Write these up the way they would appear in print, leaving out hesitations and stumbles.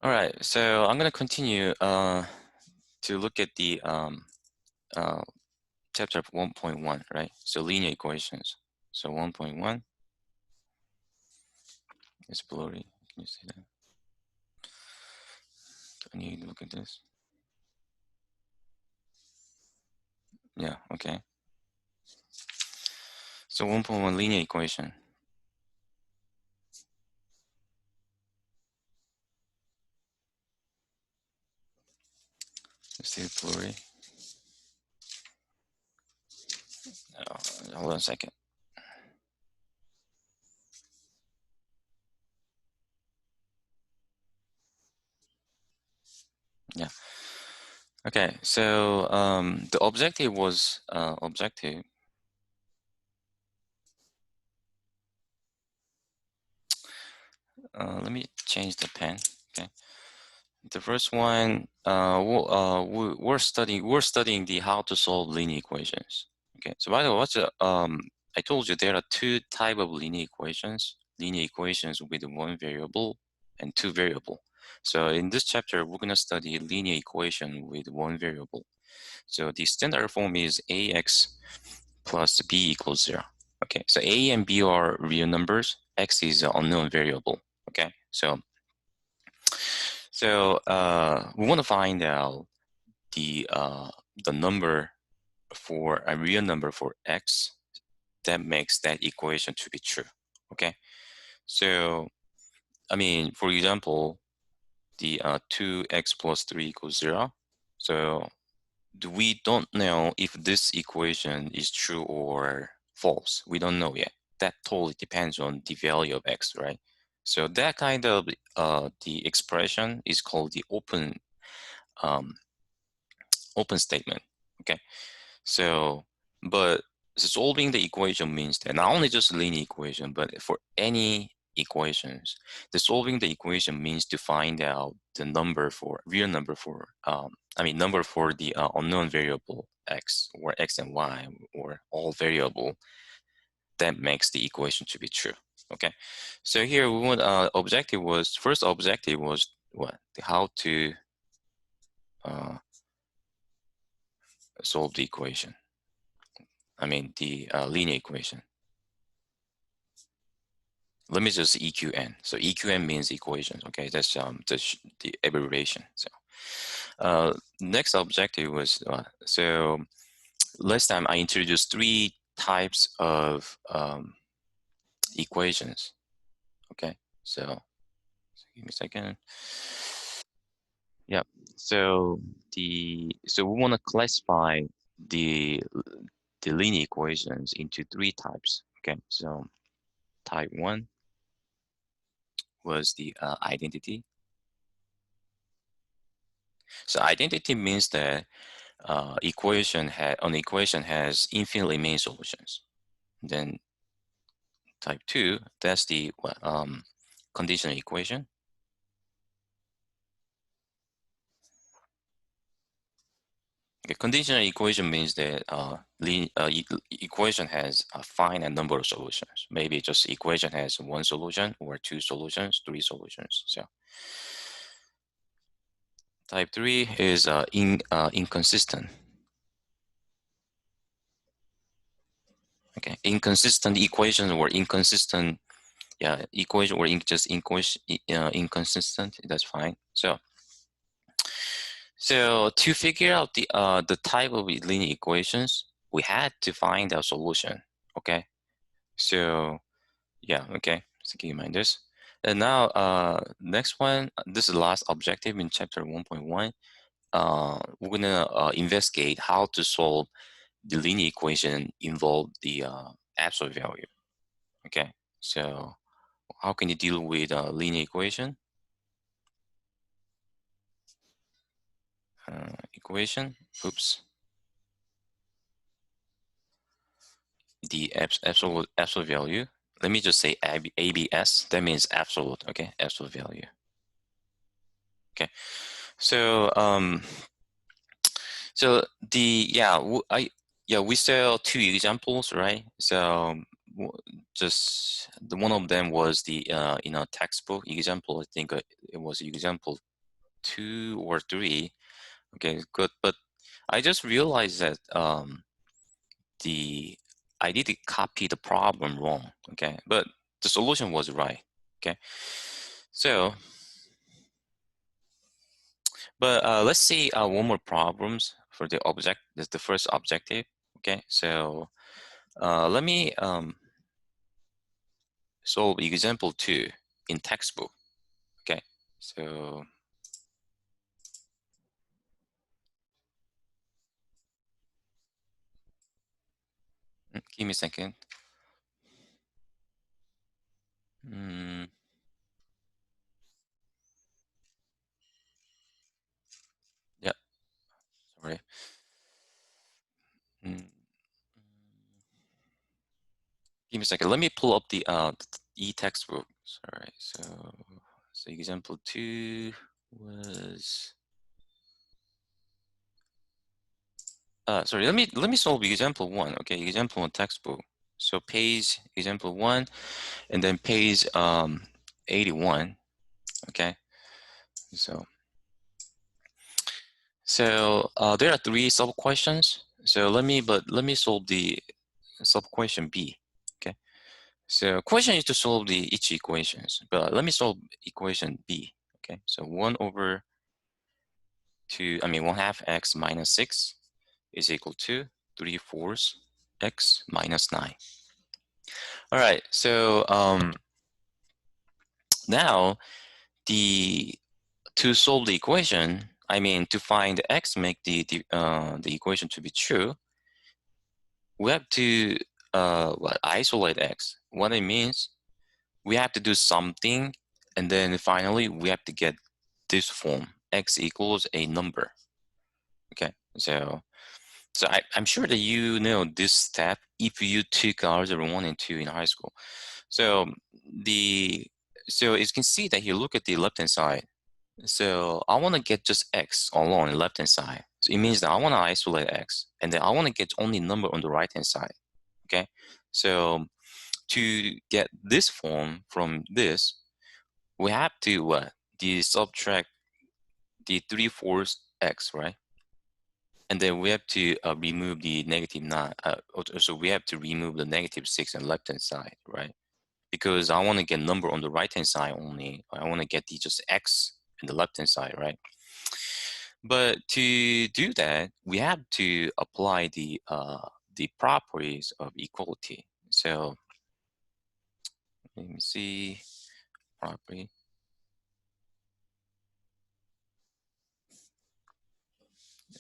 All right, so I'm gonna continue to look at the chapter 1.1, right? So linear equations. So 1.1 is blurry. Can you see that? Can you look at this? Yeah, okay. So 1.1 linear equation. Is it blurry? Hold on a second. Yeah. Okay, so the objective was objective. Let me change the pen. Okay. The first one, we're studying the how to solve linear equations. Okay. So by the way, I told you there are two type of linear equations. Linear equations with one variable and two variable. So in this chapter, we're gonna study linear equation with one variable. So the standard form is ax plus b equals 0. Okay, so a and b are real numbers. X is an unknown variable. Okay, so we want to find out the number for a real number for x that makes that equation to be true. Okay, so I mean, for example, the 2x plus 3 equals 0. So we don't know if this equation is true or false. We don't know yet. That totally depends on the value of x, right? So that kind of the expression is called the um, open statement. Okay, so but solving the equation means that not only just linear equation, but for any equations, the solving the equation means to find out the number for real number for number for the unknown variable x or x and y or all variable that makes the equation to be true. Okay, so here we want first objective was what, how to solve the equation. I mean the linear equation. Let me just EQN. So EQN means equations. Okay, that's the abbreviation. So next objective was so last time I introduced three types of equations. Okay, so give me a second. Yeah. So we want to classify the linear equations into three types. Okay, so type 1 was the identity. So identity means that an equation has infinitely many solutions. Then type 2, that's the conditional equation. Okay, conditional equation means that equation has a finite number of solutions. Maybe just equation has one solution or two solutions, three solutions. So type 3 is inconsistent. Okay, inconsistent equations or inconsistent, yeah, equation or just inconsistent. That's fine. So to figure out the type of linear equations, we had to find a solution. Okay, so yeah, okay. So keep in mind this. And now, next one. This is the last objective in chapter 1.1. We're gonna investigate how to solve the linear equation involve the absolute value. Okay, so how can you deal with a linear equation? Equation. Oops. The absolute value. Let me just say ABS. That means absolute. Okay, absolute value. Okay, so so we saw two examples, right? So just the one of them was the textbook example. I think it was example 2 or 3. Okay, good. But I just realized that I did copy the problem wrong. Okay, but the solution was right. Okay, so but let's see one more problems for the object. That's the first objective. Okay, so let me solve example 2 in textbook. Okay, so give me a second. Yeah, sorry. Mm, Give me a second. Let me pull up the e-textbook. Sorry. So example 2 was sorry. Let me solve example 1. Okay, example 1 textbook. So page example 1, and then page 81. Okay. So there are 3 sub questions. So let me solve the sub question B. Okay. So question is to solve each equations, but let me solve equation B. Okay, so 1 over 1 half x minus 6 is equal to 3/4 x minus 9. All right, so now to solve the equation, to find x, make the equation to be true, we have to isolate x. What it means, we have to do something, and then finally we have to get this form, x equals a number. Okay, so I'm sure that you know this step if you took algebra 1 and 2 in high school. So so as you can see that you look at the left hand side. So I want to get just x alone on the left hand side. So it means that I want to isolate x, and then I want to get only number on the right hand side. Okay, so to get this form from this, we have to subtract the 3/4 x, right? And then we have to remove the negative 9. So we have to remove the negative 6 on the left hand side, right? Because I want to get number on the right hand side only. I want to get the just x on the left hand side, right? But to do that, we have to apply the properties of equality. So let me see property.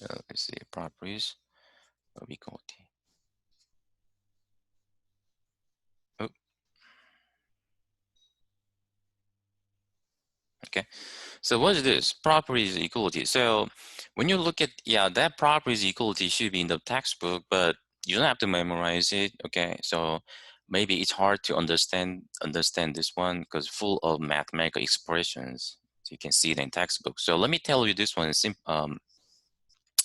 Let's see properties of equality. Oh, okay. So what is this? Properties of equality. So when you look at, that properties equality should be in the textbook, but you don't have to memorize it. Okay. So maybe it's hard to understand this one because full of mathematical expressions. So you can see it in textbook. So let me tell you this one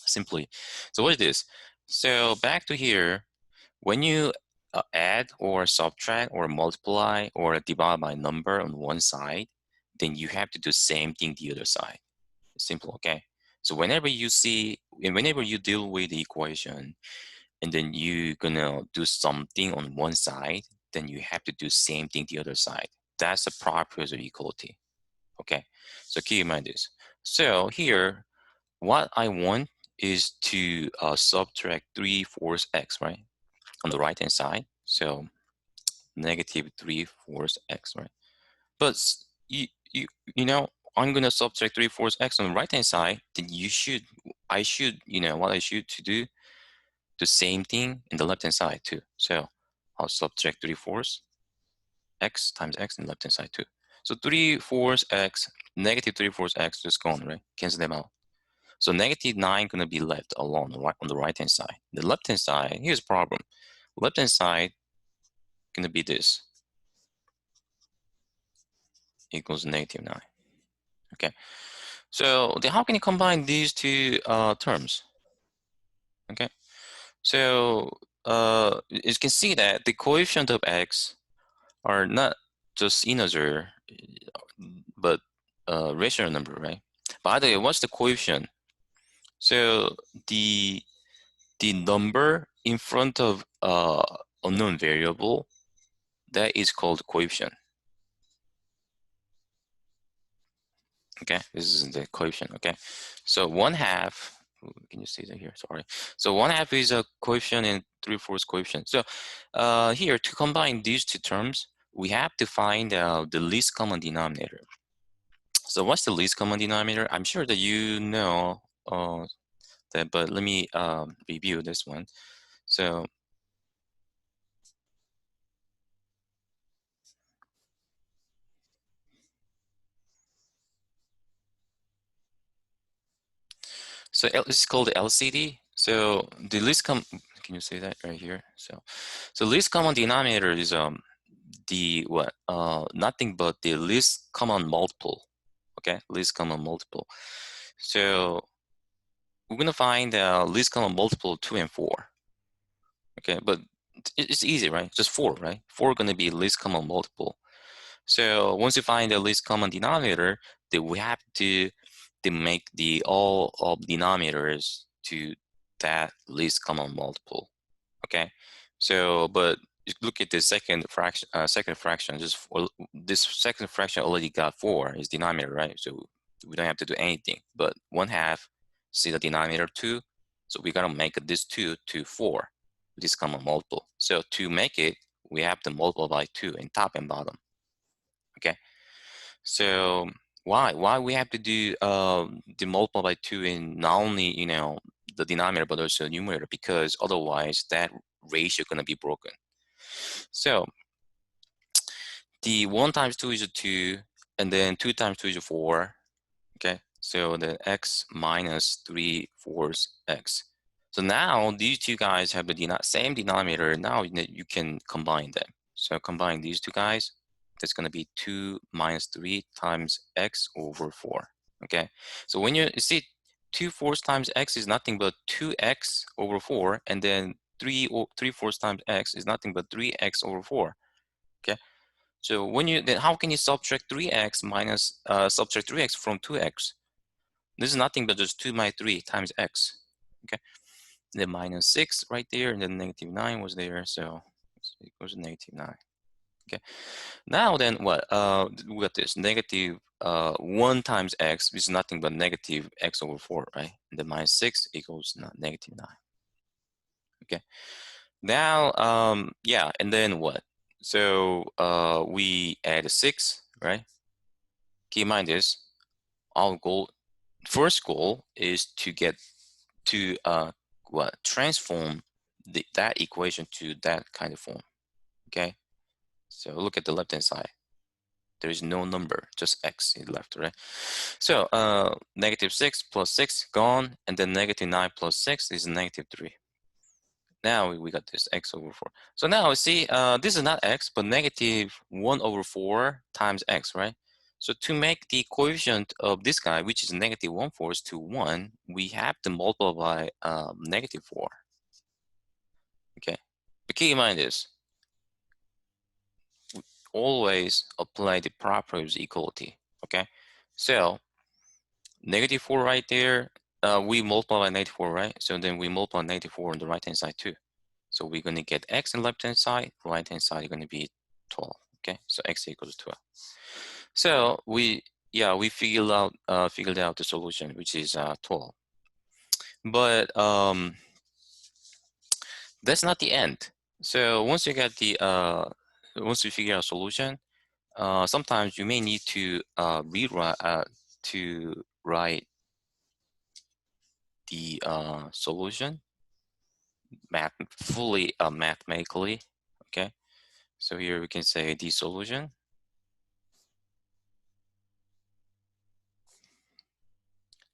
simply. So what is this? So back to here, when you add or subtract or multiply or divide by number on one side, then you have to do the same thing the other side. Simple, okay? So whenever you deal with the equation, and then you're gonna do something on one side, then you have to do same thing the other side. That's the property of equality, okay? So keep in mind this. So here, what I want is to subtract 3/4 x, right? On the right hand side. So negative 3/4 x, right? But you know, I'm gonna subtract 3/4 x on the right hand side. Then I should, what I should to do the same thing in the left hand side too. So I'll subtract 3/4 x times x in the left hand side too. So 3/4 x, negative 3/4 x just gone, right? Cancel them out. So negative 9 gonna be left alone on the right hand side. The left hand side, here's the problem. Left hand side gonna be this, equals negative 9. Okay, so then how can you combine these two terms? Okay, so you can see that the coefficient of x are not just integer, but rational number, right? By the way, what's the coefficient? So the number in front of unknown variable, that is called coefficient. Okay, this is the coefficient. Okay, so 1/2. Can you see that here? Sorry. So 1/2 is a coefficient and 3/4 coefficient. So here, to combine these two terms, we have to find out the least common denominator. So what's the least common denominator? I'm sure that you know that, but let me review this one. So it's called LCD. So the least can you say that right here? So least common denominator is the what? Nothing but the least common multiple. Okay, least common multiple. So we're gonna find the least common multiple 2 and 4. Okay, but it's easy, right? Just 4, right? 4 gonna be least common multiple. So once you find the least common denominator, then we have to make the all of denominators to that least common multiple. Okay, so but look at the second fraction. Just this second fraction already got 4 is denominator, right? So we don't have to do anything. But 1/2, see the denominator 2. So we gotta make this 2 to 4, this common multiple. So to make it, we have to multiply by 2 in top and bottom. Okay, so why we have to do the multiply by 2 in not only the denominator but also numerator, because otherwise that ratio is going to be broken. So the 1 times 2 is a 2, and then 2 times 2 is a 4. Okay, so the x minus 3/4 x. So now these two guys have the same denominator. Now you can combine them. So combine these two guys, that's going to be 2 minus 3 times x over 4. Okay, so when you see 2/4 times x is nothing but 2x over 4, and then 3/4 times x is nothing but 3x over 4. Okay, so then how can you subtract 3x minus subtract 3x from 2x? This is nothing but just 2 minus 3 times x. Okay, the minus 6 right there, and then negative 9 was there, so it equals negative 9. Okay, now then what? We got this negative 1 times x, which is nothing but negative x over 4, right? And then minus 6 equals negative 9. Okay, now yeah, and then what? So we add a 6, right? Keep in mind this, our first goal is to get to transform that equation to that kind of form. Okay, so look at the left hand side. There is no number, just x in the left, right? So negative 6 plus 6 gone, and then negative 9 plus 6 is negative 3. Now we got this x over 4. So now see, this is not x, but negative 1 over 4 times x, right? So to make the coefficient of this guy, which is negative 1/4 to 1, we have to multiply by negative 4. Okay, but keep in mind this, we always apply the property of equality. Okay, so negative 4 right there, we multiply by negative 4, right? So then we multiply negative 4 on the right hand side too. So we're going to get x on the left hand side, right hand side is going to be 12. Okay, so x equals 12. So we figured out the solution, which is 12. But that's not the end. So once you get the once you figure out solution, sometimes you may need to write the solution fully mathematically. Okay, so here we can say the solution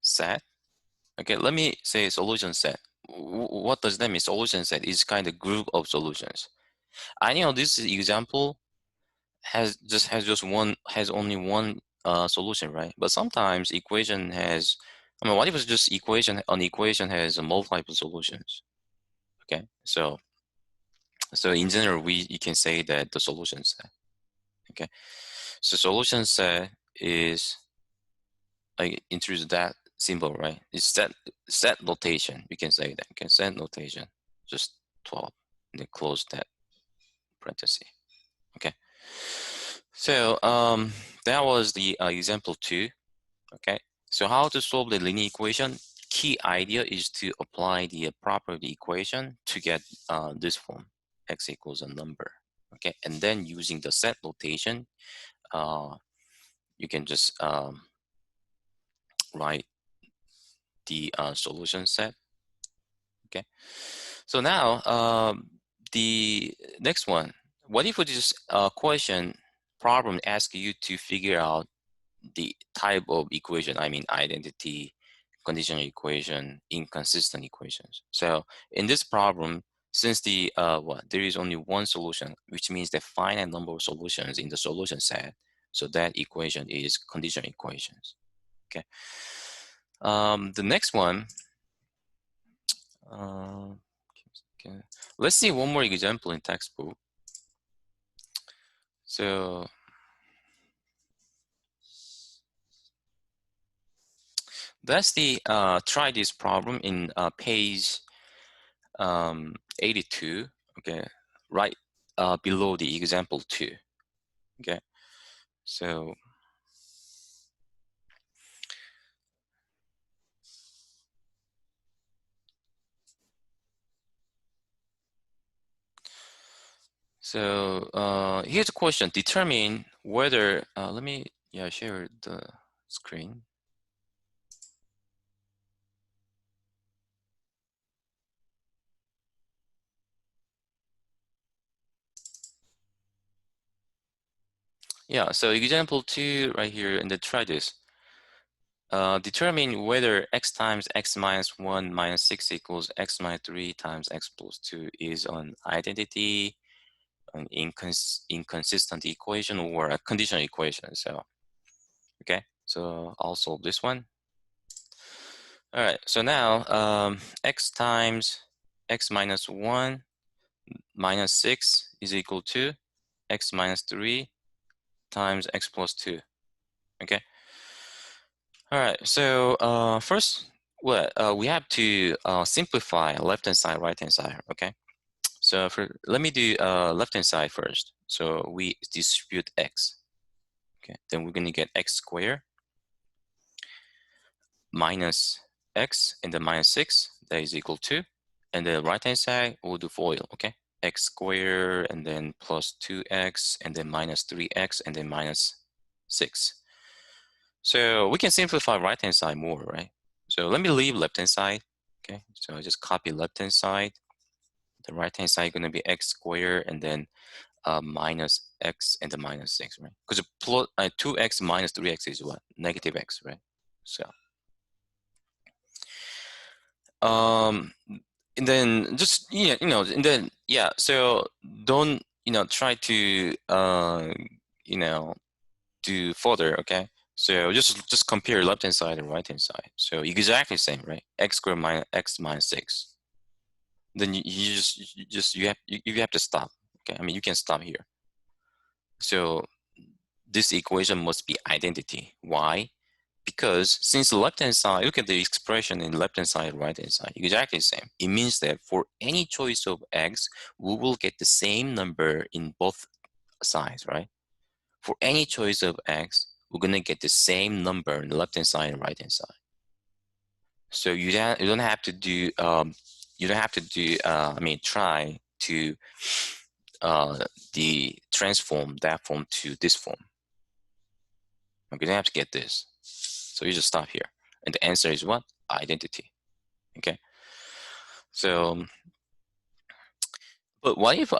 set. Okay, let me say solution set. What does that mean? Solution set is kind of group of solutions. I know this example has only one solution, right? But sometimes equation has, I mean, what if it's just an equation has multiple solutions? Okay, so in general, you can say that the solution set. Okay, so solution set is like introduce that symbol, right? It's set notation. We can say that. You can set notation, just 12, and then close that parenthesis. Okay. So that was the example 2. Okay. So how to solve the linear equation? Key idea is to apply the property equation to get this form, x equals a number. Okay, and then using the set notation, you can just write the solution set. Okay, so now the next one. What if this question problem asks you to figure out the type of equation? I mean, identity, conditional equation, inconsistent equations. So in this problem, since there is only one solution, which means the finite number of solutions in the solution set, so that equation is conditional equations. Okay. The next one, okay. Let's see one more example in textbook. So that's the try this problem in page 82. Okay, right below the example 2. Okay, so here's a question. Determine whether let me share the screen. Yeah, so example 2 right here, and then try this. Determine whether x times x minus 1 minus 6 equals x minus 3 times x plus 2 is an identity, an inconsistent equation, or a conditional equation. So, okay, so I'll solve this one. All right, so now x times x minus 1 minus 6 is equal to x minus 3 times x plus 2. Okay. All right, so first, we have to simplify left-hand side, right-hand side, okay? So let me do left-hand side first. So we distribute x, okay? Then we're gonna get x squared minus x and then minus 6, that is equal to, and the right-hand side, we'll do FOIL, okay? X squared and then plus 2x and then minus 3x and then minus 6. So we can simplify right-hand side more, right? So let me leave left-hand side. Okay, so I just copy left-hand side. The right-hand side is going to be x squared and then minus x and then minus 6, right? Because 2x minus 3x is what? Negative x, right? So, and then just, and then, yeah, so don't, try to, do further, okay? So just compare left-hand side and right-hand side. So exactly same, right? X squared minus x minus 6. Then you have to stop. Okay, I mean you can stop here. So this equation must be identity. Why? Because since the left-hand side, look at the expression in left-hand side, right-hand side, exactly the same. It means that for any choice of x, we will get the same number in both sides, right? For any choice of x, we're gonna get the same number on the left-hand side and right-hand side. So you don't have to do try to the transform that form to this form. Okay, you don't have to get this. So you just stop here, and the answer is what? Identity. Okay. So, but what if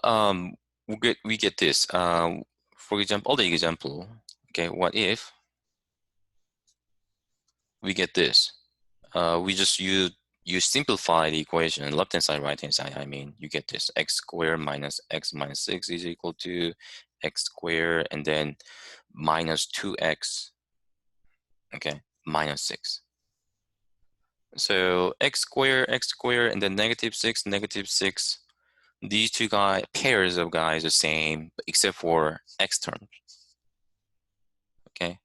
we get this? For example, the example. Okay, what if we get this? We just you simplify the equation, left-hand side, right-hand side. I mean, you get this x squared minus x minus 6 is equal to x squared and then minus 2x, okay, minus 6. So x squared, and then negative 6, negative 6. These two pairs of guys are the same, except for x term, okay?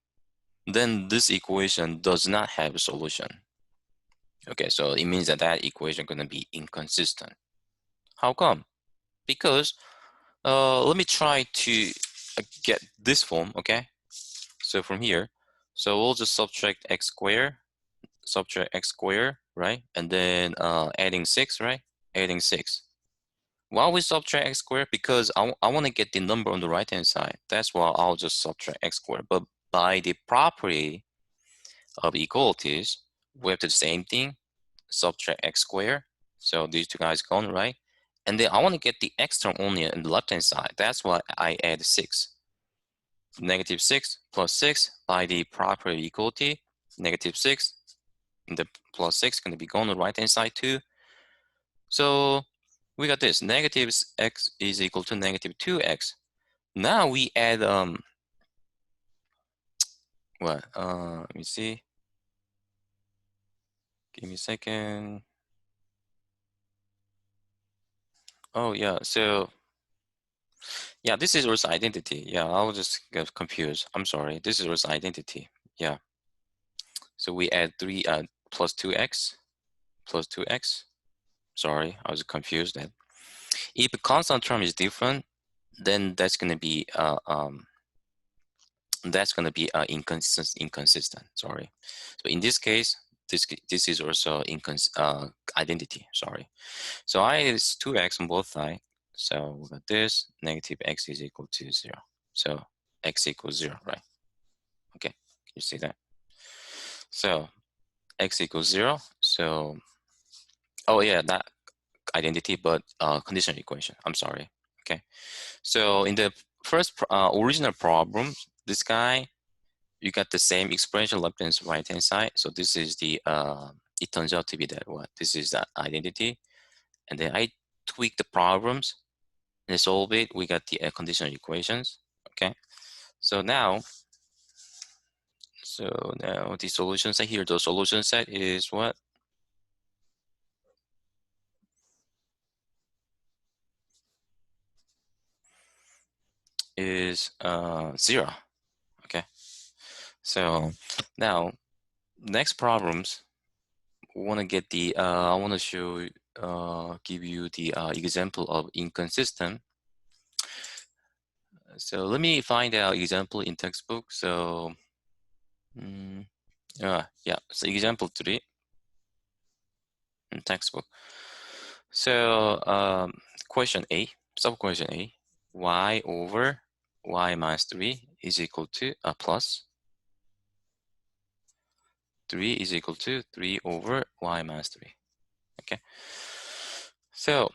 then this equation does not have a solution. Okay, so it means that that equation is going to be inconsistent. How come? Because let me try to get this form, okay? So from here, so we'll just subtract x squared, right? And then adding 6, right? Adding 6. Why we subtract x squared? Because I want to get the number on the right-hand side. That's why I'll just subtract x squared. But by the property of equalities, we have to do the same thing, subtract x squared. So these two guys gone, right? And then I want to get the x term only on the left-hand side. That's why I add 6. Negative 6 plus 6 by the property of equality, negative 6, and the plus 6 going to be going on the right-hand side too. So we got this, negative x is equal to negative 2x. Now we add, let me see. Give me a second. Oh yeah, so yeah, this is also identity. Yeah, I was just get confused. I'm sorry. This is also identity. Yeah. So we add 3 plus 2x plus 2x. Sorry, I was confused then. If a constant term is different, then that's going to be inconsistent. Sorry. So in this case, this is also identity. Sorry. So I is 2x on both sides. So we got this, negative x is equal to 0. So x equals 0, right? Okay, you see that? So x equals 0. So, oh yeah, that identity, but conditional equation. I'm sorry. Okay. So in the first original problem, this guy, you got the same expression left and right hand side. So this is the, it turns out to be that what? This is the identity. And then I tweak the problems and solve it. We got the conditional equations. Okay. So now the solution set here, the solution set is what? Is 0. Okay. So now next problems, we want to get the, I want to show, give you the example of inconsistent. So let me find out example in textbook. So, yeah, so example 3 in textbook. So question A, sub question A, y over y minus 3 is equal to plus 3 is equal to 3 over y minus 3. Okay. So,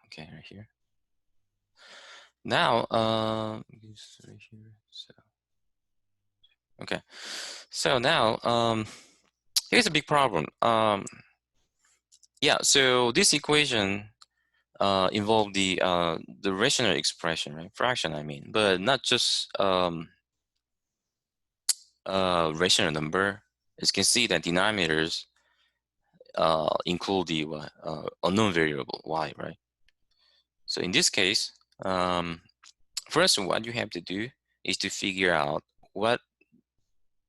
okay, right here. Now, right here. So, okay. So now, here's a big problem. Yeah. So this equation involve the rational expression, right? Fraction, I mean, but not just rational number. As you can see, that denominators include the unknown variable y, right? So in this case, first, what you have to do is to figure out what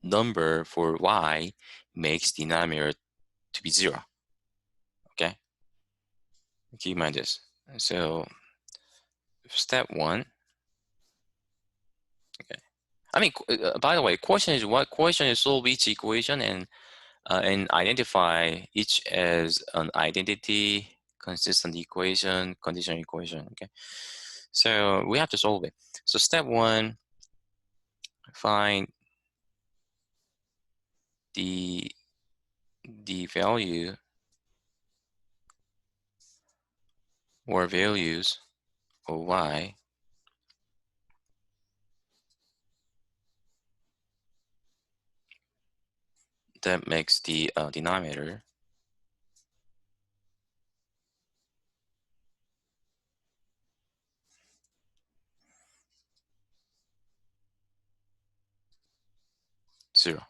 number for y makes denominator to be 0. Okay, keep in mind this. So step 1. Okay, I mean, by the way, question is what question is solve each equation and identify each as an identity, consistent equation, conditional equation. Okay, so we have to solve it. So step 1, find the value or values of y that makes the denominator 0.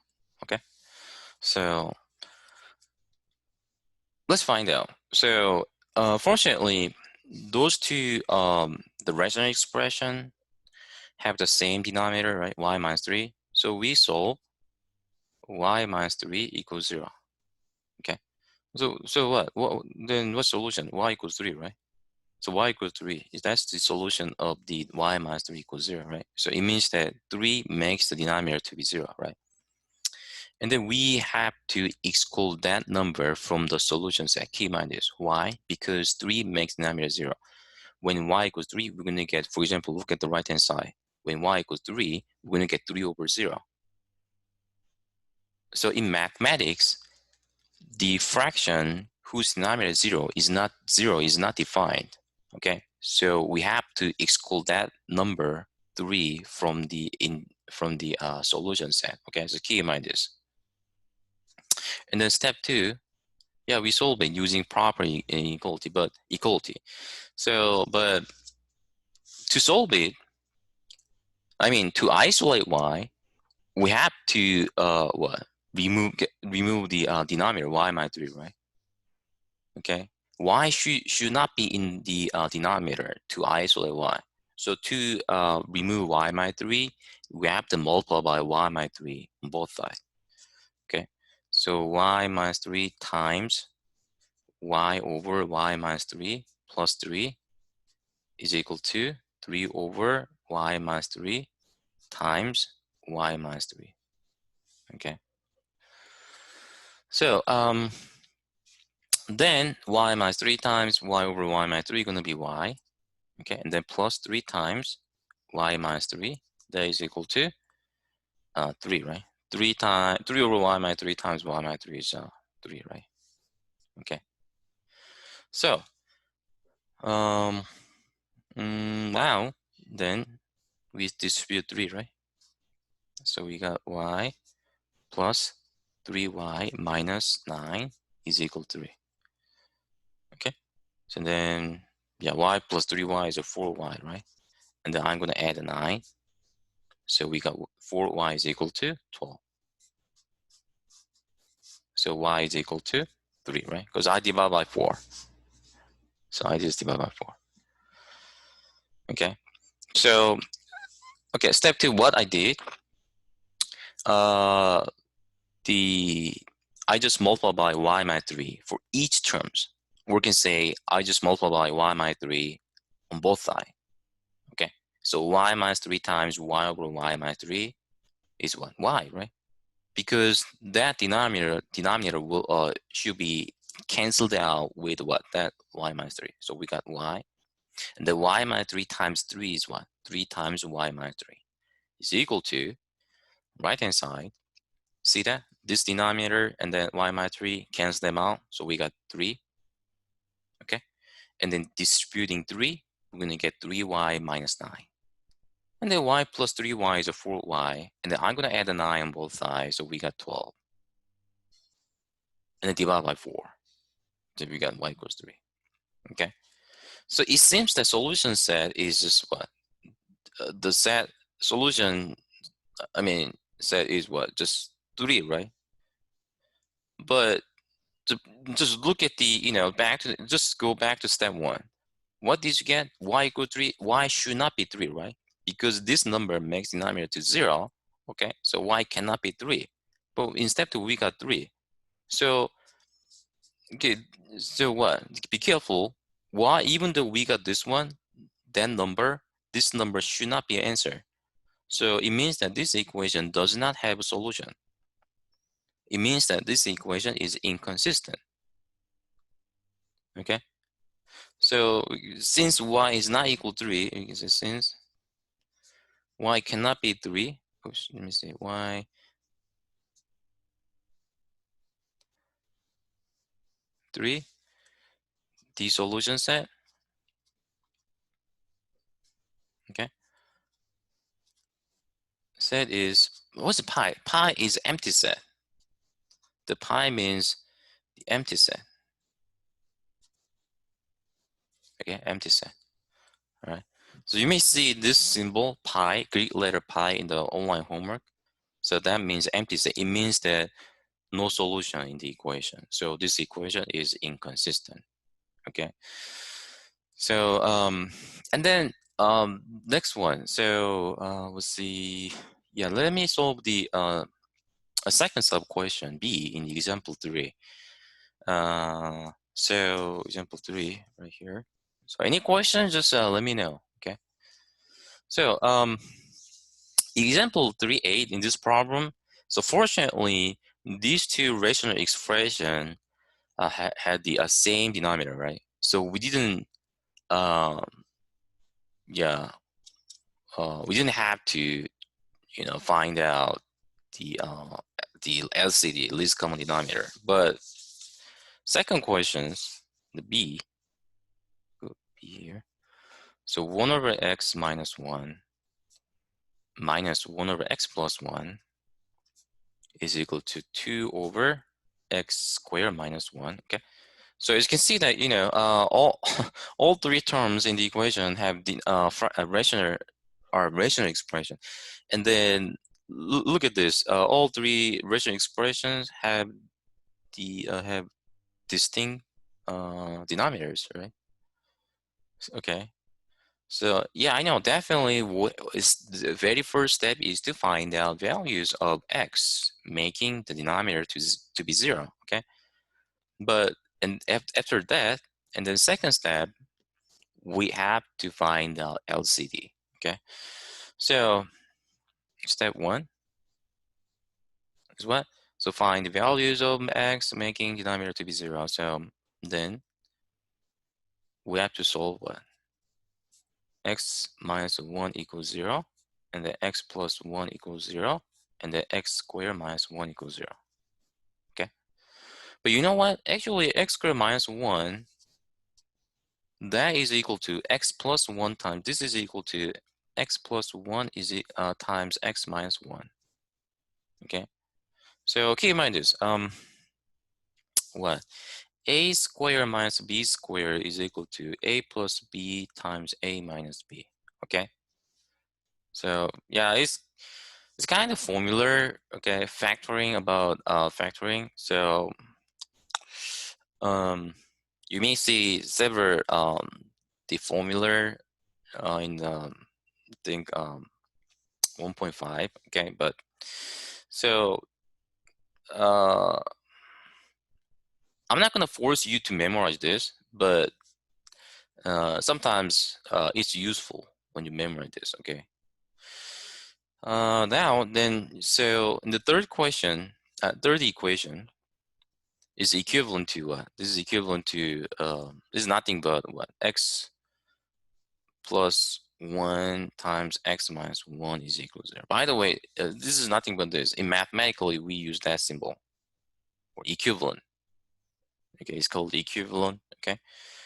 Okay, so let's find out. So fortunately, those two, the rational expression have the same denominator, right? Y minus 3. So we solve y minus 3 equals 0. Okay. So what? Then what solution? Y equals 3, right? So y equals 3. That's the solution of the y minus 3 equals 0, right? So it means that 3 makes the denominator to be 0, right? And then we have to exclude that number from the solution set. Keep in mind this. Why? Because 3 makes the denominator 0. When y equals 3, we're going to get, for example, look at the right-hand side. When y equals 3, we're going to get 3 over 0. So in mathematics, the fraction whose denominator is not 0 is not defined. Okay, so we have to exclude that number 3 from the solution set. Okay, so keep in mind this. And then step 2, yeah, we solve it using property equality. So, but to solve it, I mean, to isolate y, we have to remove the denominator y minus 3, right? Okay, y should not be in the denominator to isolate y. So to remove y minus 3, we have to multiply by y minus 3 on both sides. Okay, so y minus 3 times y over y minus 3 plus 3 is equal to 3 over y minus 3 times y minus 3. Okay, so then y minus 3 times y over y minus 3 is going to be y. Okay, and then plus 3 times y minus 3, that is equal to 3, right? 3 over y minus 3 times y minus 3 is 3, right? Okay. So now then we distribute 3, right? So we got y plus 3y minus 9 is equal to 3. Okay. So then, yeah, y plus 3y is a 4y, right? And then I'm going to add a 9. So we got 4y is equal to 12. So y is equal to 3, right? Because I divide by 4. So I just divide by 4. Okay. So, okay, step 2, what I did, I just multiply by y minus 3 for each terms. We can say I just multiply by y minus 3 on both sides. Okay. So y minus 3 times y over y minus 3 is what? Y, right? Because that denominator will should be canceled out with what? That y minus 3. So we got y. And the y minus 3 times 3 is what? 3 times y minus 3 is equal to, right-hand side, see that? This denominator and then y minus 3 cancel them out. So we got 3. Okay. And then distributing 3, we're going to get 3y minus 9. And then y plus 3y is a 4y. And then I'm going to add a 9 on both sides. So we got 12. And then divide by 4. So we got y equals 3. Okay. So it seems the solution set is just what? The set solution, set is what? Just 3, right? But just look at the, just go back to step 1. What did you get? Y equals 3. Y should not be 3, right? Because this number makes the denominator to 0. Okay, so y cannot be 3. But in step 2, we got 3. So, okay, so what? Be careful. Y, even though we got this one, this number should not be an answer. So it means that this equation does not have a solution. It means that this equation is inconsistent. Okay? So since y is not equal to 3, since y cannot be 3, let me see, y 3, the solution set, okay? Set is, what's the pi? Pi is empty set. The pi means the empty set. Okay, empty set. All right. So you may see this symbol pi, Greek letter pi in the online homework. So that means empty set. It means that no solution in the equation. So this equation is inconsistent. Okay. So and then next one. So let's see. yeah, let me solve the a second sub question B in example 3. So example 3 right here. So any questions, just let me know. Okay. So example 3.8 in this problem. So fortunately, these two rational expression had the same denominator, right? So we didn't, um, yeah, we didn't have to, find out the LCD, least common denominator. But second questions, the B, go B here. So 1 over x minus 1 minus 1 over x plus 1 is equal to 2 over x squared minus 1. Okay. So as you can see that, all all three terms in the equation have the rational expression. And then look at this. All three rational expressions have have distinct denominators, right? Okay. So yeah, I know definitely what is the very first step is to find out values of x, making the denominator to be 0. Okay. But and after that, and then second step, we have to find out LCD. Okay. So step 1 is what? So find the values of x, making denominator to be 0. So then we have to solve what? X minus 1 equals 0, and then x plus 1 equals 0, and then x squared minus 1 equals 0. Okay. But you know what? Actually, x squared minus 1, that is equal to x plus 1 times, this is equal to x plus 1 is times x minus 1. Okay. So keep in mind this. What? A squared minus b squared is equal to a plus b times a minus b. Okay. So yeah, it's kind of formula. Okay, factoring about factoring. So you may see several the formula in I think 1.5. Okay, but so uh I'm not gonna force you to memorize this, but sometimes it's useful when you memorize this. Okay. Now then, so in the third question, third equation is equivalent to what? This is equivalent to this is nothing but what? X plus 1 times x minus 1 is equal to 0. By the way, this is nothing but this. In mathematically, we use that symbol or equivalent. Okay, it's called equivalent. Okay,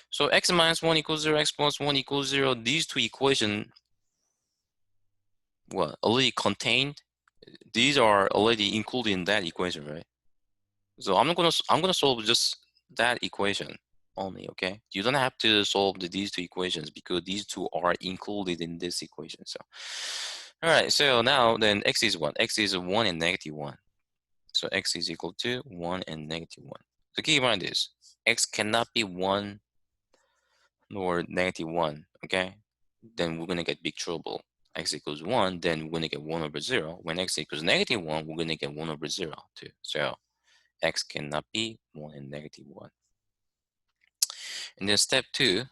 so x minus 1 equals 0, x plus 1 equals 0. These two equations, what, already contained? These are already included in that equation, right? So I'm gonna solve just that equation only. Okay, you don't have to solve these two equations because these two are included in this equation. So all right, so now then x is what? X is 1 and negative 1. So x is equal to 1 and negative 1. So keep in mind this, x cannot be 1 nor negative 1. Okay, then we're gonna get big trouble. X equals 1, then we're gonna get 1 over 0. When x equals negative 1, we're gonna get 1 over 0 too. So x cannot be 1 and negative 1. And then step 2.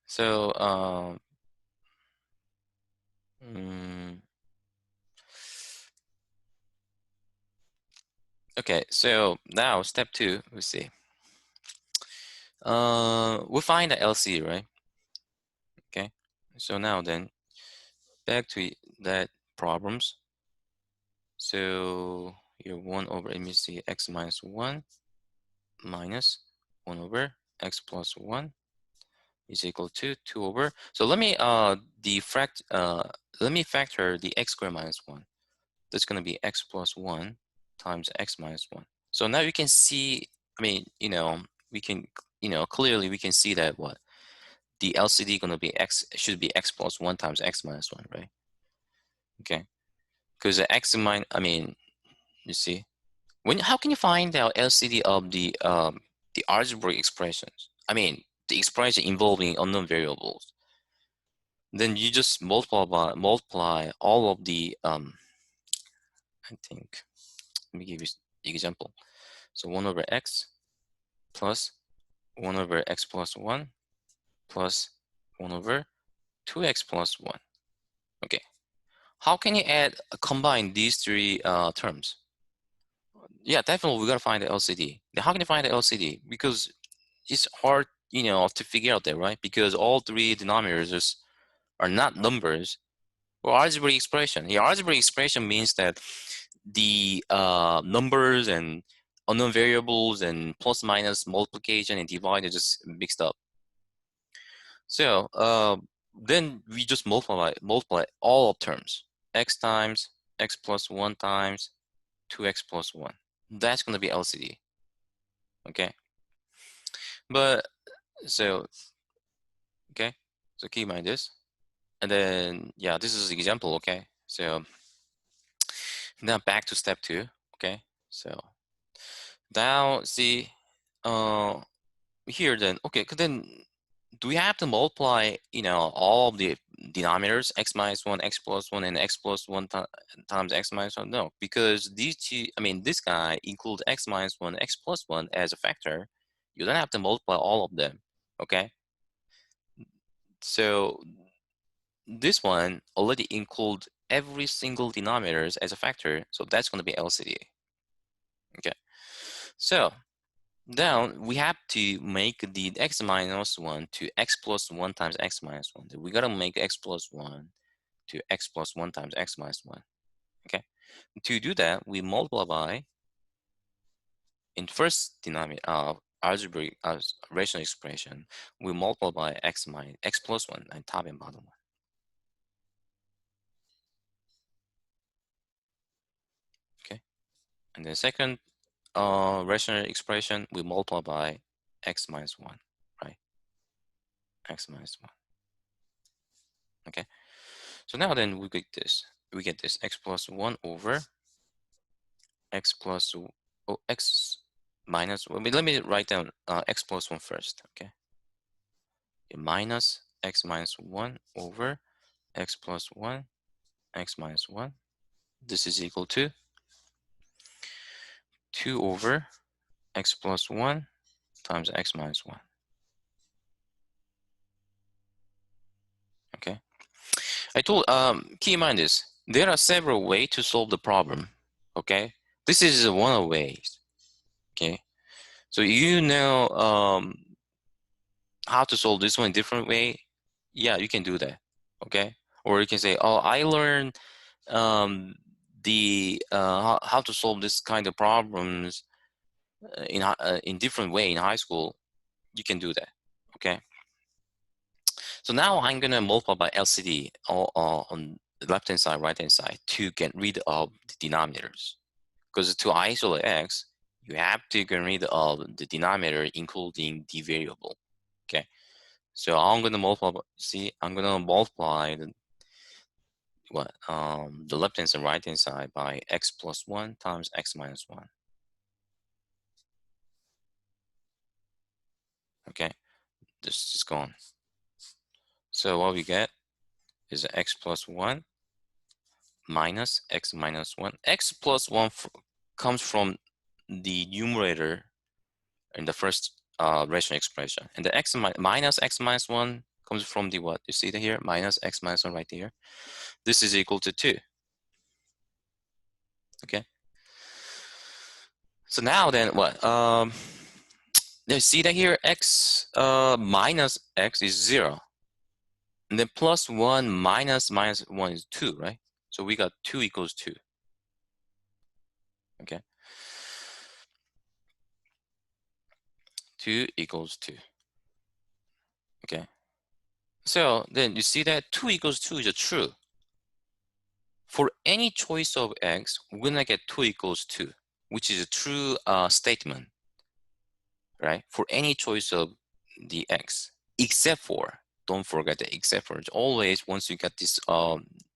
So okay, so now step 2, let's see. We'll find the LC, right? Okay, so now then back to that problems. So here 1 over, let me see, x minus 1 minus 1 over x plus 1 is equal to 2 over. So let me let me factor the x squared minus 1. That's going to be x plus 1 times x minus 1. So now you can see, I mean, we can, clearly we can see that what? The LCD going to be x, should be x plus 1 times x minus 1, right? Okay. Because the x minus, I mean, you see, how can you find out LCD of the algebraic expressions? I mean, the expression involving unknown variables. then you just multiply all of the I think, let me give you an example. So 1 over x plus 1 over x plus 1 plus 1 over 2x plus 1. Okay. How can you combine these three terms? Yeah, definitely we gotta find the LCD. Now, how can you find the LCD? Because it's hard, to figure out that, right? Because all three denominators are not numbers or algebraic expression. Yeah, algebraic expression means that the numbers and unknown variables and plus minus multiplication and divide are just mixed up. So then we just multiply all of terms. X times x plus 1 times 2x plus 1. That's going to be LCD. Okay. But so, okay. So keep in mind this. And then, yeah, this is an example. Okay. So now back to step 2. Okay. So now see, here then, okay, then do we have to multiply, all of the denominators, x minus 1, x plus 1, and x plus 1 times x minus 1? No, because these two, this guy includes x minus 1, x plus 1 as a factor. You don't have to multiply all of them, okay? So this one already includes every single denominators as a factor, so that's going to be LCD, okay? So now we have to make the x minus 1 to x plus 1 times x minus 1. We got to make x plus 1 to x plus 1 times x minus 1. Okay. To do that, we multiply by, in first denominator, algebraic rational expression, we multiply by x plus 1 and top and bottom one. Okay. And the second rational expression, we multiply by x minus 1, right? X minus 1. Okay. So now then we get this. We get this x plus 1 over x plus x minus. Let me write down x plus 1 first. Okay. Minus x minus 1 over x plus 1, x minus 1. This is equal to 2 over x plus 1 times x minus 1. Okay. Keep in mind this. There are several ways to solve the problem. Okay. This is one of the ways. Okay. So how to solve this one in different way. Yeah, you can do that. Okay. Or you can say, oh, I learned how to solve this kind of problems in different way in high school. You can do that. Okay. So now I'm gonna multiply by LCD on the left hand side, right hand side to get rid of the denominators. Because to isolate x, you have to get rid of the denominator, including the variable. Okay. So I'm gonna multiply. See, I'm gonna multiply the left hand and right hand side by x plus 1 times x minus 1. Okay, this is gone. So what we get is x plus 1 minus x minus 1. X plus 1 comes from the numerator in the first rational expression, and the minus x minus 1 comes from the what? You see it here, minus x minus 1 right here. This is equal to 2. Okay. So now then what? You see that here, x minus x is 0. And then plus 1 minus 1 is 2, right? So we got 2 equals 2. Okay. 2 equals 2. Okay. So then you see that 2 equals 2 is a true. For any choice of x, we're gonna get 2 equals 2, which is a true statement, right? For any choice of the x, except for, don't forget that except for, always once you get this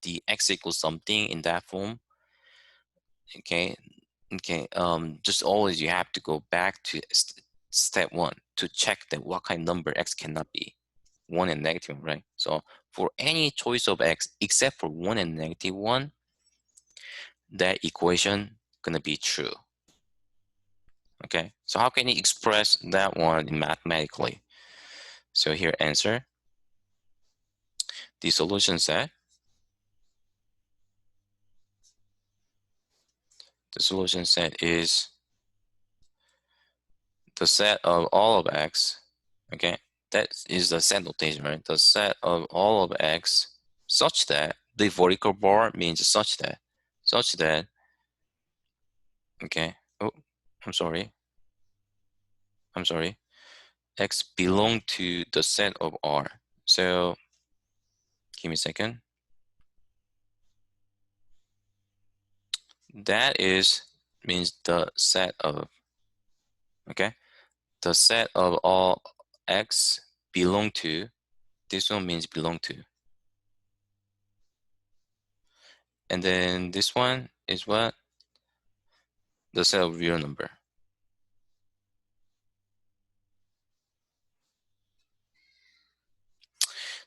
the x equals something in that form, okay, just always you have to go back to step 1 to check that what kind of number x cannot be. 1 and -1, right? So for any choice of x except for 1 and -1, that equation gonna be true. Okay, so how can you express that one in mathematically? So here, answer. The solution set. The solution set is the set of all of x. Okay, that is the set notation, right? The set of all of x such that the vertical bar means such that, okay. Oh, I'm sorry. X belong to the set of R. So give me a second. That means the set of, okay? The set of all X belong to, this one means belong to. And then this one is what? The set of real number.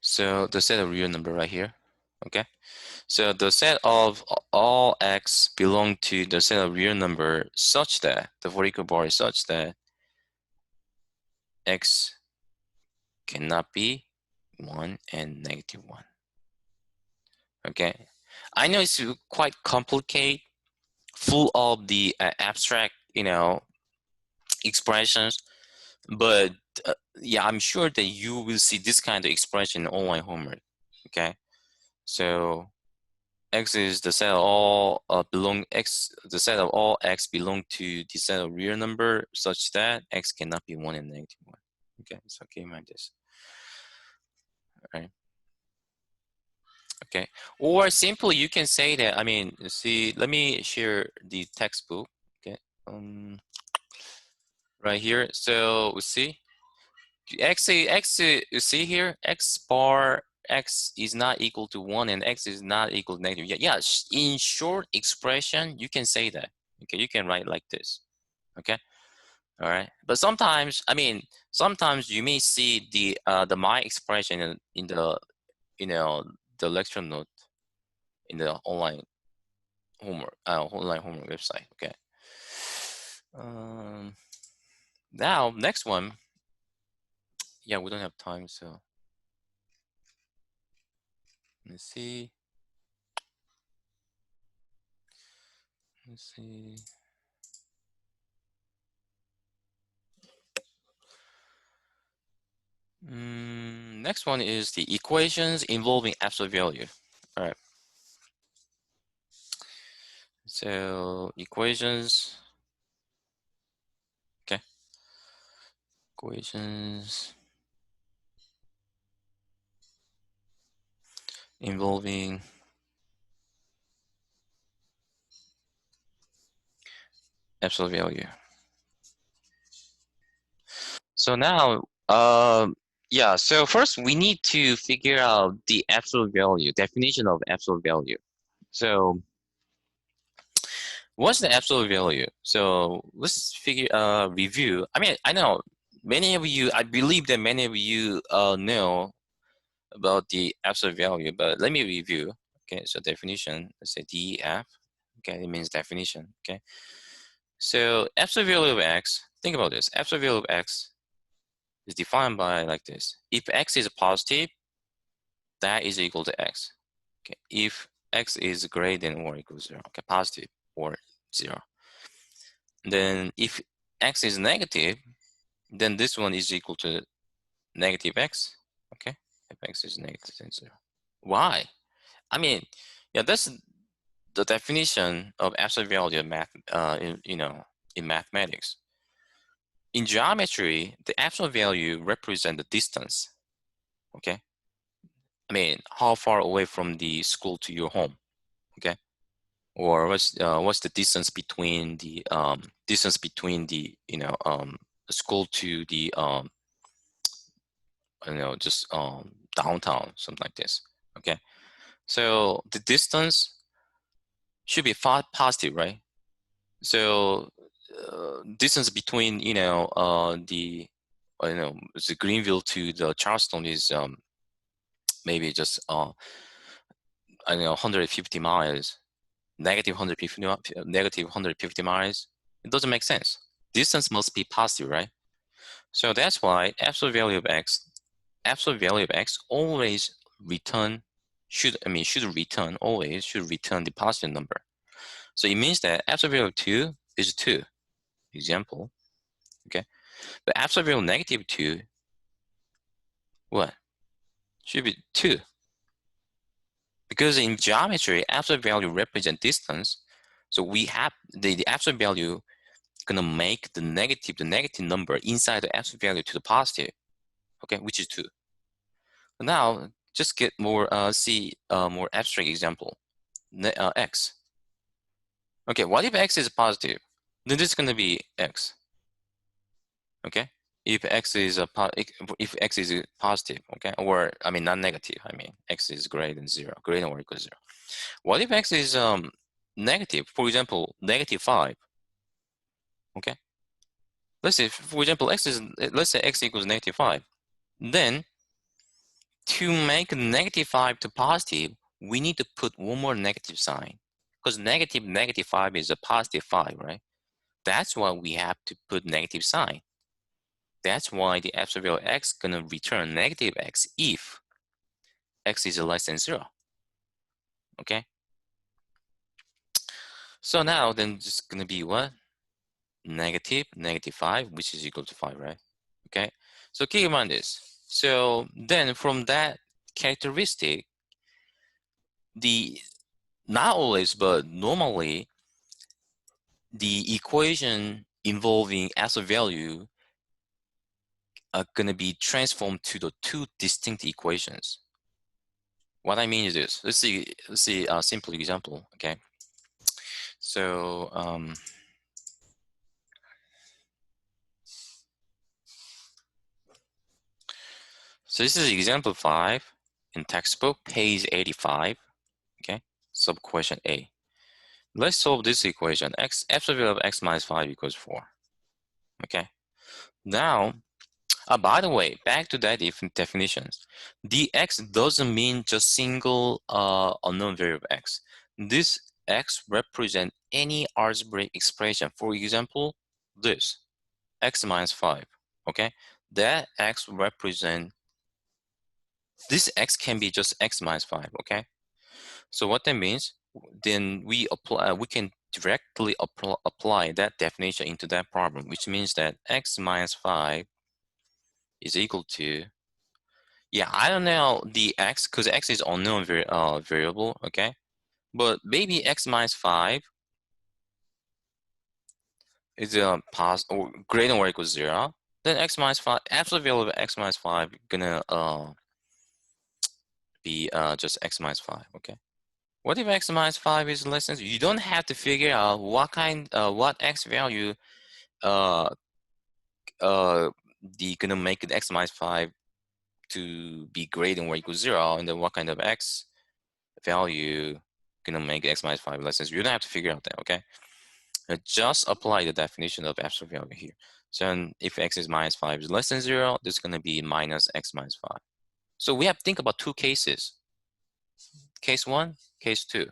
So the set of real number right here, okay? So the set of all X belong to the set of real number such that, the vertical bar is such that X cannot be 1 and -1. Okay, I know it's quite complicated, full of the abstract, expressions, but yeah, I'm sure that you will see this kind of expression in online homework. Okay, so X is the set of all the set of all X belong to the set of real number such that X cannot be 1 and -1. Okay, so keep in mind this. All right. Okay, or simply you can say that, I mean, see, let me share the textbook. Okay, right here. So we see you see here, x bar x is not equal to 1 and x is not equal to negative. Yeah, in short expression you can say that. Okay, you can write like this. Okay, all right, but sometimes, I mean, sometimes you may see the my expression in the, the lecture note in the online homework website. Okay, now next one. Yeah, we don't have time, so let's see. Next one is the equations involving absolute value. All right, so equations. Okay, equations involving absolute value. So now, yeah, so first we need to figure out the absolute value, definition of absolute value. So what's the absolute value? So let's review. I mean, I know many of you, I believe that many of you know about the absolute value, but let me review. Okay, so definition, let's say DEF. Okay, it means definition. Okay, so absolute value of x, think about this. Absolute value of x is defined by like this. If x is positive, that is equal to x. Okay, if x is greater than or equal to 0, okay, positive or 0. Then if x is negative, then this one is equal to negative x. Okay, if x is negative than 0. Why? I mean, yeah, that's the definition of absolute value in math, in mathematics. In geometry, the absolute value represents the distance. Okay, I mean, how far away from the school to your home. Okay, or what's the distance between the school to the just downtown, something like this. Okay, so the distance should be positive, right? So distance between the you know, the Greenville to the Charleston is maybe just I don't know, 150 miles, negative 150, negative 150 miles. It doesn't make sense. Distance must be positive, right? So that's why absolute value of x always return should return always should return the positive number. So it means that absolute value of 2 is 2. Example, okay. But absolute value of negative 2, what? Should be 2. Because in geometry, absolute value represent distance. So we have the absolute value gonna make the negative number inside the absolute value to the positive, okay, which is 2. Now just get more see more abstract example. X. Okay, what if x is positive? Then this is gonna be x. Okay, if x is if x is positive, okay, or I mean not negative. I mean x is greater than 0, greater or equal to 0. What if x is negative? For example, negative 5. Okay, let's say for example let's say x equals negative 5. Then to make negative 5 to positive, we need to put one more negative sign, because negative 5 is a positive 5, right? That's why we have to put negative sign. That's why the absolute value of x gonna return negative x if x is less than 0. Okay. So now then it's gonna be what? Negative 5, which is equal to 5, right? Okay. So keep in mind this. So then from that characteristic, the not always, but normally, the equation involving absolute value are gonna be transformed to the two distinct equations. What I mean is this. Let's see a simple example. Okay. So so this is example 5 in textbook, page 85. Okay. Sub question A. Let's solve this equation. X absolute value of x minus 5 equals 4. Okay. Now, by the way, back to that definitions. Dx doesn't mean just single unknown variable x. This x represent any algebraic expression. For example, this x minus 5. Okay, that x represent this x can be just x minus 5. Okay, so what that means, then we apply we can directly apply that definition into that problem, which means that x minus 5 is equal to, yeah, I don't know the x because x is unknown variable, okay, but maybe x minus 5 is or greater or equal to 0. Then x minus 5, absolute value of x minus 5 gonna be just x minus 5. Okay, what if x minus 5 is less than 0? You don't have to figure out what x value uh the gonna make it x minus 5 to be greater or equal to 0, and then what kind of x value gonna make x minus 5 less than 0. You don't have to figure out that. Okay, just apply the definition of absolute value here. So if x is minus 5 is less than 0, this is gonna be minus x minus 5. So we have to think about two cases. Case 1, case 2.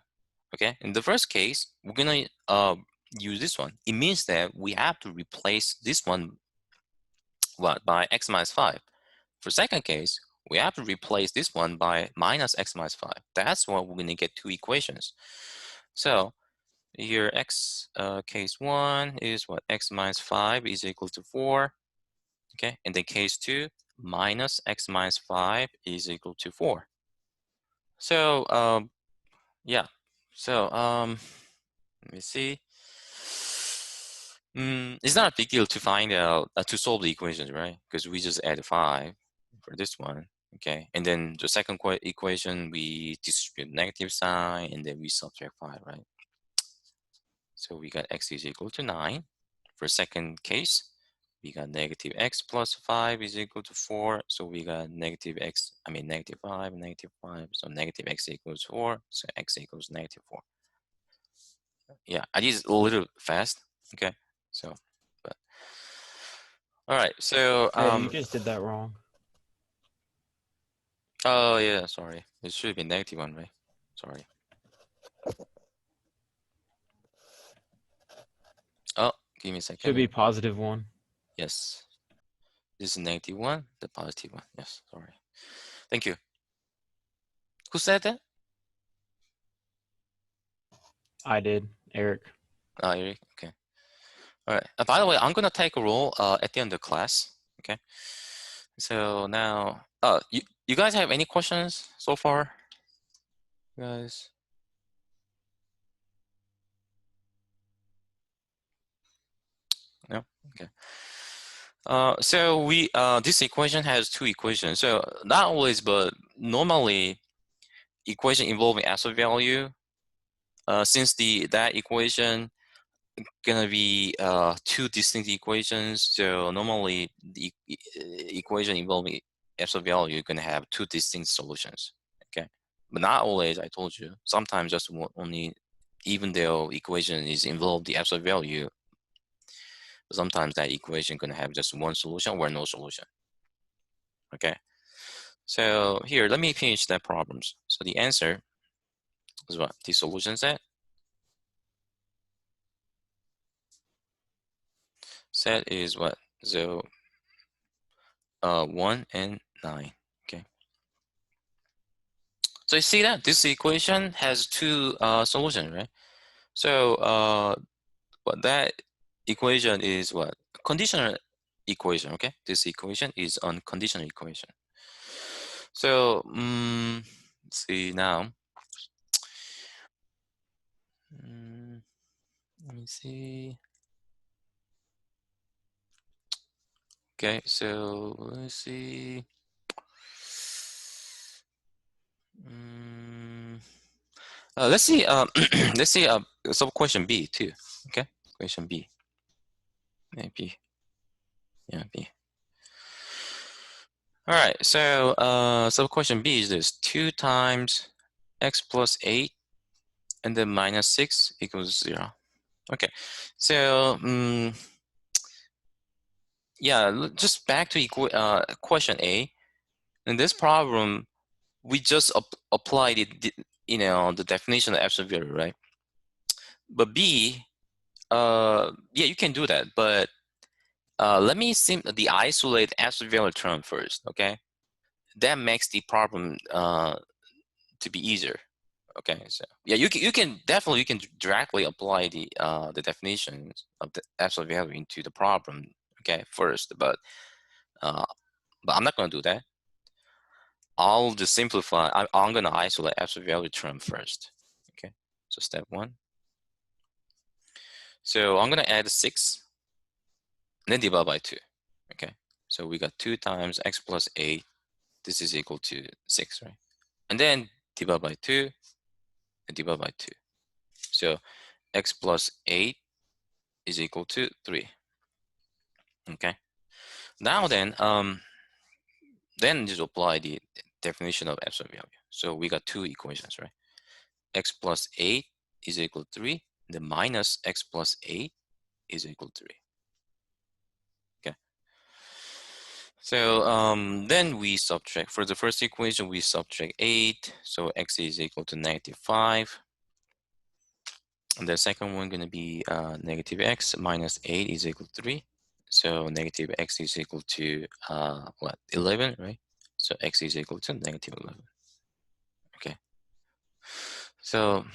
Okay, in the first case, we're gonna use this one. It means that we have to replace this one by x minus 5. For second case, we have to replace this one by minus x minus 5. That's why we're gonna get two equations. So here x case 1 is what? X minus 5 is equal to 4. Okay, and then case 2, minus x minus 5 is equal to 4. So yeah, so let me see. It's not a big deal to find out to solve the equations, right? Because we just add 5 for this one. Okay, and then the second equation we distribute negative sign and then we subtract 5, right? So we got x is equal to 9. For second case, we got negative x plus 5 is equal to 4. So we got negative 5, negative 5. So negative x equals 4. So x equals negative 4. Yeah, I did a little fast. Okay, so, but All right, so Hey, you just did that wrong. oh yeah, sorry. It should be negative one, right? Sorry. Oh, give me a Should second. be +1. Yes. This is negative one, the positive one. Yes, sorry. Thank you. Who said that? I did, Eric. Eric. Okay. All right. By the way, I'm gonna take a role at the end of the class. Okay. So now, you guys have any questions so far? You guys? No. Okay. So we this equation has two equations. So not always, but normally equation involving absolute value. Since that equation gonna be two distinct equations, so normally the equation involving absolute value gonna have two distinct solutions. Okay, but not always. I told you. Sometimes just only, even though equation is involved the absolute value, sometimes that equation gonna have just one solution or no solution. Okay, so here let me finish that problems. So the answer is what? The solution set is what? So 1 and 9. Okay. So you see that this equation has two solutions, right? So what that equation is what? Conditional equation, okay? This equation is unconditional equation. So let's see now. Let me see. Okay, so let's see. Let's see. Let's see. Sub question B too. Okay, question B. Maybe. Yeah, B. All right. So question B is this: 2 times x plus 8 and then minus 6 equals 0. Okay. So yeah, just back to question A. In this problem, we just applied it, the definition of absolute value, right? But B, yeah, you can do that, but let me see the isolate absolute value term first, okay? That makes the problem to be easier. Okay, so yeah, you can definitely directly apply the definitions of the absolute value into the problem, okay, first, uh, but I'm not gonna do that. I'll just simplify. I'm gonna isolate absolute value term first. Okay, so step one. So I'm gonna add 6 and then divide by 2. Okay, so we got 2 times x plus 8. This is equal to 6, right? And then divide by 2 and divide by 2. So x plus 8 is equal to 3. Okay. Now then just apply the definition of absolute value. So we got two equations, right? X plus 8 is equal to 3. The minus x plus 8 is equal to 3. Okay. So then we subtract. For the first equation, we subtract 8. So x is equal to -5. And the second one going to be negative x minus 8 is equal to 3. So negative x is equal to what? 11, right? So x is equal to negative 11. Okay. So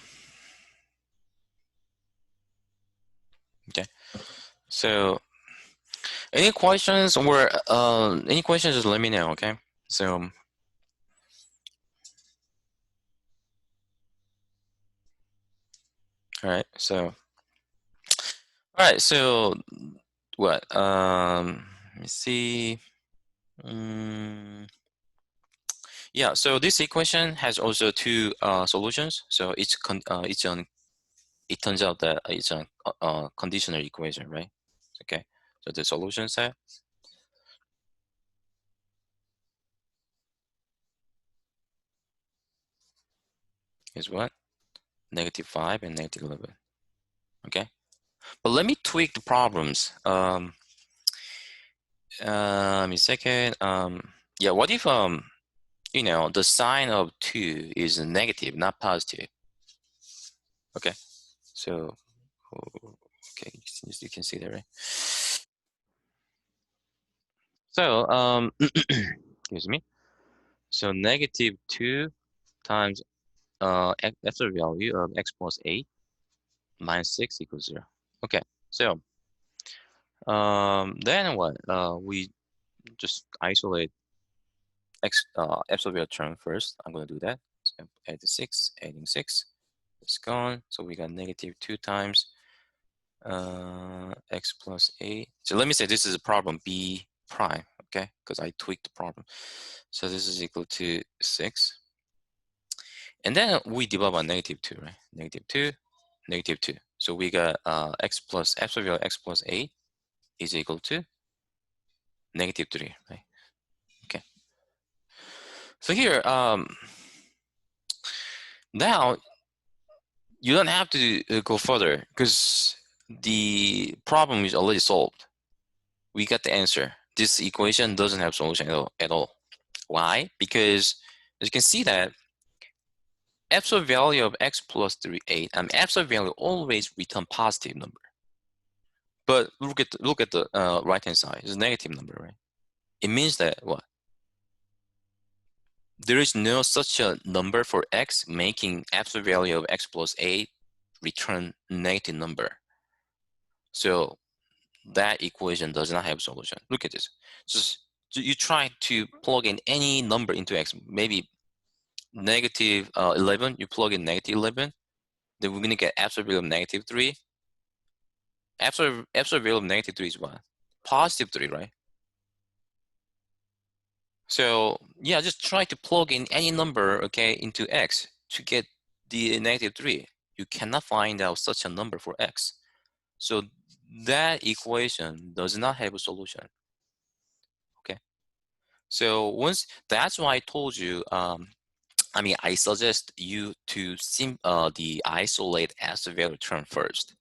okay. So any questions just let me know, okay? So all right. So what? Let me see. Yeah, so this equation has also two solutions. So it turns out that it's a conditional equation, right? Okay. So the solution set is what? -5 and -11. Okay. But let me tweak the problems. A second. Yeah, what if you know, the sign of 2 is negative, not positive? Okay, so okay, you can see that, right? So excuse me. So negative 2 times absolute value of x plus 8 minus 6 equals 0. Okay, so then what? We just isolate x absolute value term first. I'm going to do that. So add the 6, adding 6. It's gone. So we got negative 2 times x plus 8. So let me say this is a problem b prime, okay? Because I tweaked the problem. So this is equal to 6. And then we divide by negative 2, right? Negative 2, negative 2. So we got x plus absolute value x plus 8 is equal to negative 3, right? Okay. So here, now you don't have to go further because the problem is already solved. We got the answer. This equation doesn't have solution at all. Why? Because as you can see that absolute value of x plus 3, 8, absolute value always return positive number. But look at the right hand side. It's a negative number, right? It means that what? There is no such a number for x making absolute value of x plus 8 return negative number. So that equation does not have solution. Look at this. Just you try to plug in any number into x, maybe negative 11, you plug in negative 11, then we're going to get absolute value of negative 3. Absolute value of negative 3 is what? Positive 3, right? So yeah, just try to plug in any number, okay, into x to get the negative 3. You cannot find out such a number for x. So that equation does not have a solution. Okay. So once that's why I told you, I suggest you to the isolate absolute value term first.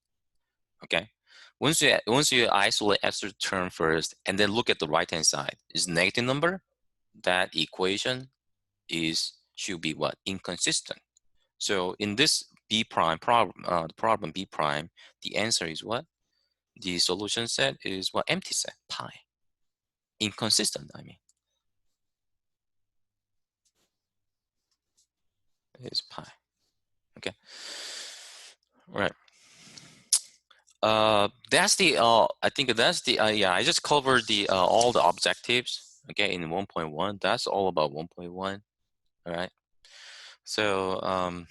Okay. Once you isolate absolute term first, and then look at the right hand side, is negative number. That equation should be what? Inconsistent. So in this B prime problem, the problem B prime, the answer is what? The solution set is what? Empty set, pi. Inconsistent, I mean. It is pi. Okay. All right. That's the I think that's the yeah, I just covered the all the objectives, okay, in 1.1. That's all about 1.1. All right. So